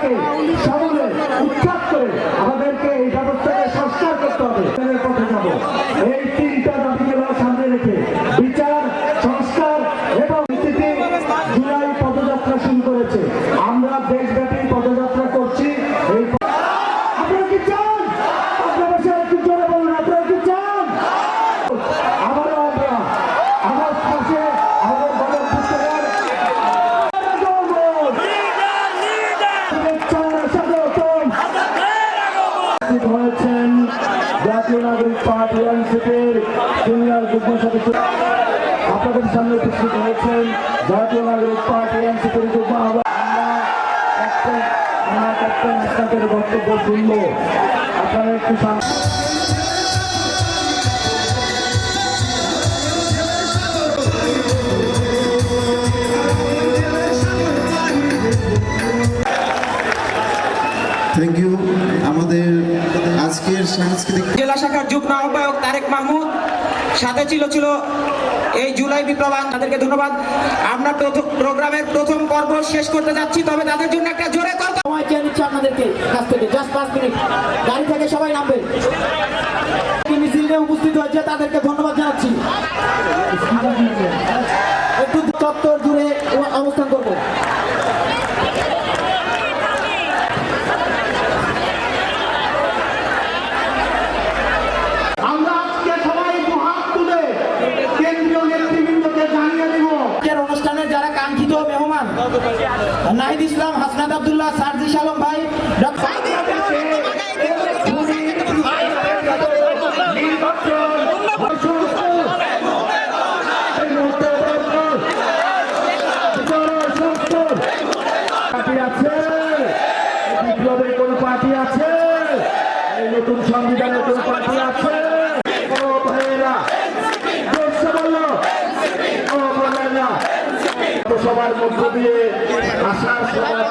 ব্যবস্থাকে সমূলে উৎখাত করে আমাদেরকে এই ব্যবস্থাকে সংস্কার করতে হবে। পথে যাব এই তিনটা দাবিকে সামনে রেখে বিচার, সংস্কার এবং জুলাই পদযাত্রা শুরু করেছে। আমরা দেশব্যাপী পদযাত্রা করছি। এই আপনারা কি চান? আপনারা একটু জোরে বলুন, আপনারা কি চান? আবারও আমরা আমার পাশে আমাদের হয়েছেন জাতীয় নাগরিক পার্টি এনসিপির সিনিয়র যুগ্ম সদস্য। আপনাদের সামনে উপস্থিত হয়েছেন জাতীয় নাগরিক পার্টি এনসিপির যুগ্ম আপনাদের বক্তব্য শুনবো। আপনারা একটু থ্যাংক ইউ। আমাদের আজকের সাংস্কৃতিক জেলা শাখার যুগ্ম আহ্বায়ক তারেক মাহমুদ, সাথে ছিল এই জুলাই বিপ্লবান, তাদেরকে ধন্যবাদ। আমরা প্রোগ্রামের প্রথম পর্ব শেষ করতে যাচ্ছি, তবে তাদের জন্য একটা জোরে কথা সময় চেয়ে নিচ্ছে আপনাদেরকে কাছ থেকে। জাস্ট 5 মিনিট, গাড়ি থেকে সবাই নামবেন। মিছিলে উপস্থিত হয়েছে তাদেরকে ধন্যবাদ জানাচ্ছি। একটু চত্বর জুড়ে অবস্থান করবো। অনুষ্ঠানের যারা কাঙ্ক্ষিত মেহমান নাহিদ ইসলাম, হাসনাত আব্দুল্লাহ, সার্জিস আলম ভাই, বিপ্লবের কোন পার্টি আছে? এই নতুন সংবিধানের কোন পার্টি আছে? সবার মধ্য দিয়ে আসার সময়